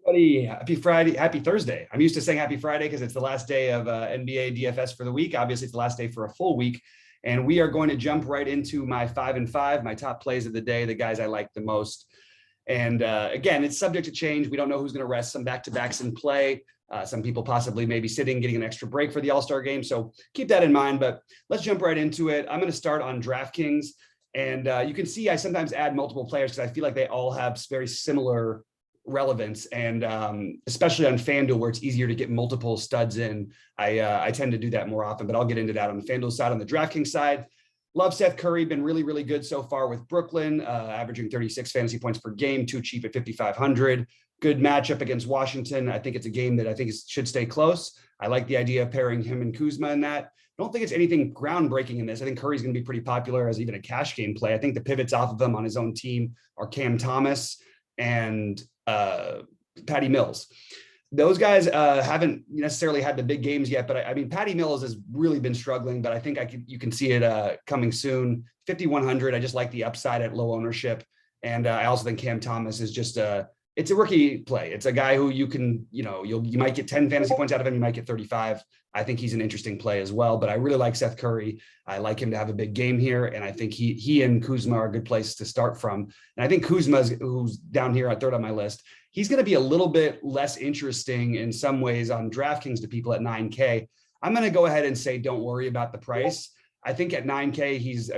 Buddy, happy Friday, happy Thursday. I'm used to saying happy Friday because it's the last day of NBA DFS for the week. Obviously, it's the last day for a full week. And we are going to jump right into my 5 and 5, my top plays of the day, the guys I like the most. And again, it's subject to change. We don't know who's going to rest. Some back-to-backs in play. Some people possibly maybe sitting, getting an extra break for the All-Star game. So keep that in mind. But let's jump right into it. I'm going to start on Draftkings. And you can see I sometimes add multiple players because I feel like they all have very similar relevance, and especially on FanDuel where it's easier to get multiple studs in. I tend to do that more often, but I'll get into that on the FanDuel side. On the DraftKings side, love Seth Curry, been really good so far with Brooklyn, averaging 36 fantasy points per game, too cheap at 5,500. Good matchup against Washington. I think it's a game that I think should stay close. I like the idea of pairing him and Kuzma in that. I don't think it's anything groundbreaking in this. I think Curry's going to be pretty popular as even a cash game play. I think the pivots off of him on his own team are Cam Thomas and Patty Mills. Those guys haven't necessarily had the big games yet, but I mean, Patty Mills has really been struggling, but I think you can see it coming soon. 5,100. I just like the upside at low ownership. And I also think Cam Thomas is just it's a rookie play. It's a guy who you can, you might get 10 fantasy points out of him. You might get 35. I think he's an interesting play as well, but I really like Seth Curry. I like him to have a big game here. And I think he and Kuzma are a good place to start from. And I think Kuzma, who's down here at third on my list, he's going to be a little bit less interesting in some ways on DraftKings to people at 9K. I'm going to go ahead and say, don't worry about the price. I think at 9K, he's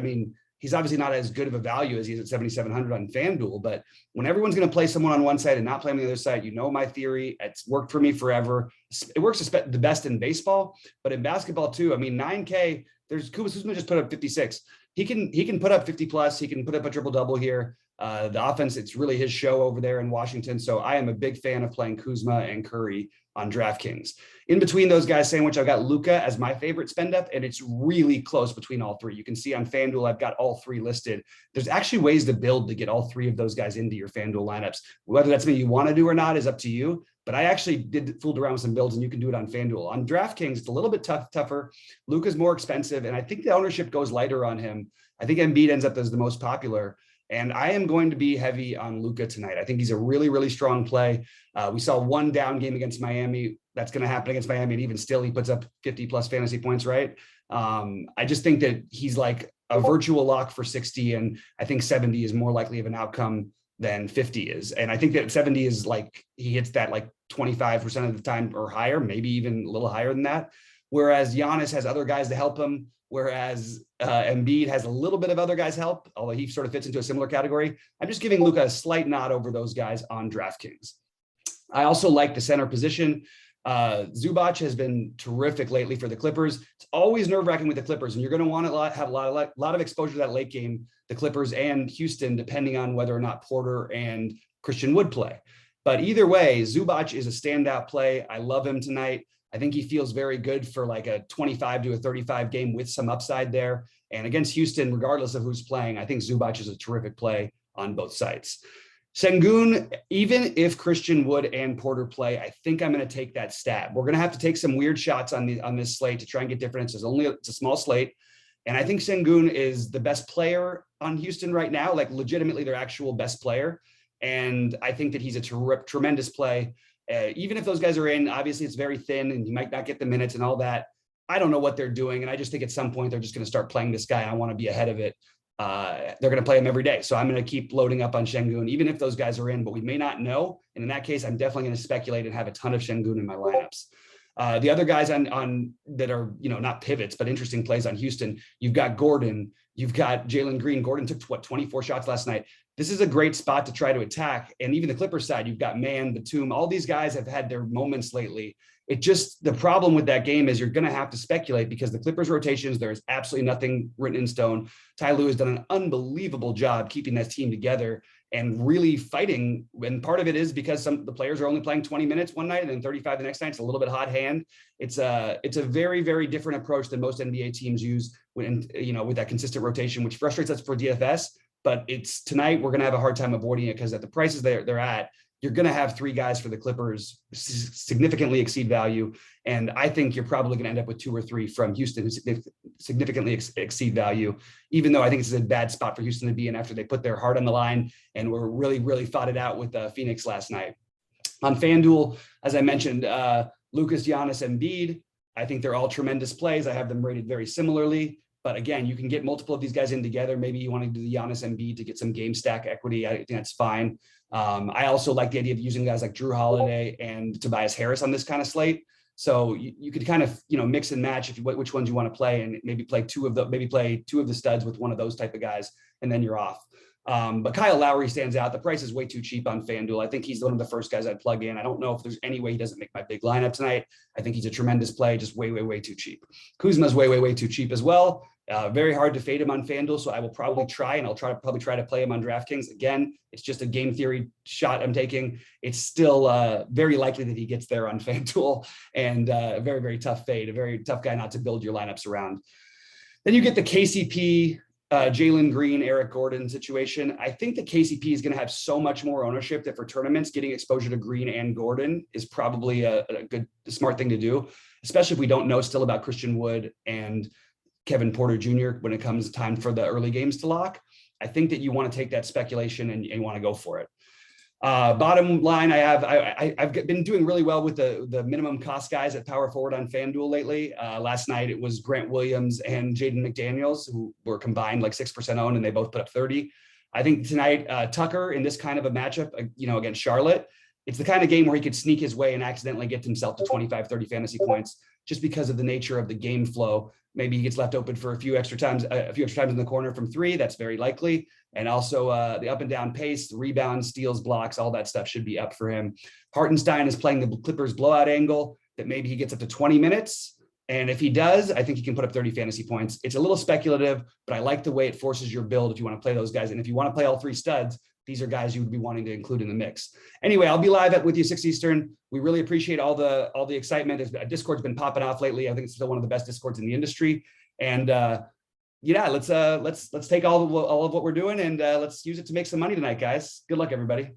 obviously not as good of a value as he is at 7,700 on FanDuel, but when everyone's going to play someone on one side and not play on the other side, my theory, it's worked for me forever. It works the best in baseball, but in basketball too. I mean, 9K, Kuzma just put up 56. He can put up 50 plus. He can put up a triple double here. The offense, it's really his show over there in Washington. So I am a big fan of playing Kuzma and Curry on DraftKings. In between those guys sandwich, I've got Luka as my favorite spend up, and it's really close between all three. You can see on FanDuel, I've got all three listed. There's actually ways to build to get all three of those guys into your FanDuel lineups. Whether that's something you want to do or not is up to you. But I actually fooled around with some builds, and you can do it on FanDuel. On DraftKings, it's a little bit tougher. Luka's more expensive, and I think the ownership goes lighter on him. I think Embiid ends up as the most popular. And I am going to be heavy on Luka tonight. I think he's a really strong play. We saw one down game against Miami. That's going to happen against Miami. And even still, he puts up 50 plus fantasy points, right? I just think that he's like a virtual lock for 60. And I think 70 is more likely of an outcome than 50 is. And I think that 70 is like, he hits that like 25% of the time or higher, maybe even a little higher than that. Whereas Giannis has other guys to help him. Whereas Embiid has a little bit of other guys' help, although he sort of fits into a similar category. I'm just giving Luka a slight nod over those guys on DraftKings. I also like the center position. Zubac has been terrific lately for the Clippers. It's always nerve-wracking with the Clippers, and you're going to want to have a lot of exposure to that late game, the Clippers and Houston, depending on whether or not Porter and Christian Wood play. But either way, Zubac is a standout play. I love him tonight. I think he feels very good for like a 25 to a 35 game with some upside there. And against Houston, regardless of who's playing, I think Zubac is a terrific play on both sides. Sengun, even if Christian Wood and Porter play, I think I'm going to take that stab. We're going to have to take some weird shots on this slate to try and get difference. It's a small slate. And I think Sengun is the best player on Houston right now, like legitimately their actual best player. And I think that he's a tremendous play. Even if those guys are in, obviously it's very thin and you might not get the minutes and all that. I don't know what they're doing. And I just think at some point they're just going to start playing this guy. I want to be ahead of it. They're going to play him every day. So I'm going to keep loading up on Sengun, even if those guys are in, but we may not know. And in that case, I'm definitely going to speculate and have a ton of Sengun in my lineups. The other guys on that are, not pivots, but interesting plays on Houston. You've got Gordon, you've got Jalen Green. Gordon took 24 shots last night. This is a great spot to try to attack. And even the Clippers side, you've got Mann, Batum, all these guys have had their moments lately. The problem with that game is you're going to have to speculate because the Clippers rotations, there's absolutely nothing written in stone. Ty Lue has done an unbelievable job keeping that team together and really fighting. And part of it is because the players are only playing 20 minutes one night and then 35 the next night. It's a little bit hot hand. It's a very, very different approach than most NBA teams use with that consistent rotation, which frustrates us for DFS. But tonight we're going to have a hard time avoiding it because at the prices they're at, you're going to have three guys for the Clippers significantly exceed value. And I think you're probably going to end up with two or three from Houston who significantly exceed value, even though I think this is a bad spot for Houston to be in after they put their heart on the line and were really fought it out with Phoenix last night. On FanDuel, as I mentioned, Lucas, Giannis, Embiid, I think they're all tremendous plays. I have them rated very similarly. But again, you can get multiple of these guys in together. Maybe you want to do the Giannis Embiid to get some game stack equity. I think that's fine. I also like the idea of using guys like Drew Holiday and Tobias Harris on this kind of slate. So you could kind of, mix and match which ones you want to play, and maybe play two of the studs with one of those type of guys, and then you're off. But Kyle Lowry stands out. The price is way too cheap on FanDuel. I think he's one of the first guys I'd plug in. I don't know if there's any way he doesn't make my big lineup tonight. I think he's a tremendous play, just way, way, way too cheap. Kuzma's way, way, way too cheap as well. Very hard to fade him on FanDuel, so I will probably try, and I'll probably try to play him on DraftKings. Again, it's just a game theory shot I'm taking. It's still very likely that he gets there on FanDuel, and a very, very tough fade, a very tough guy not to build your lineups around. Then you get the KCP, Jalen Green, Eric Gordon situation. I think the KCP is going to have so much more ownership that for tournaments, getting exposure to Green and Gordon is probably a smart thing to do, especially if we don't know still about Christian Wood and Kevin Porter Jr. when it comes time for the early games to lock. I think that you want to take that speculation and you want to go for it. Bottom line, I've been doing really well with the minimum cost guys at power forward on FanDuel lately. Last night it was Grant Williams and Jaden McDaniels, who were combined like 6% owned, and they both put up 30. I think tonight Tucker in this kind of a matchup, against Charlotte, it's the kind of game where he could sneak his way and accidentally get himself to 25, 30 fantasy points just because of the nature of the game flow. Maybe he gets left open for a few extra times in the corner from three. That's very likely. And also the up and down pace, rebounds, steals, blocks, all that stuff should be up for him. Hartenstein is playing the Clippers blowout angle that maybe he gets up to 20 minutes. And if he does, I think he can put up 30 fantasy points. It's a little speculative, but I like the way it forces your build if you want to play those guys. And if you want to play all three studs, these are guys you would be wanting to include in the mix. Anyway, I'll be live with you 6 Eastern. We really appreciate all the excitement. Discord's been popping off lately. I think it's still one of the best Discords in the industry. And let's take all of what we're doing and let's use it to make some money tonight, guys. Good luck, everybody.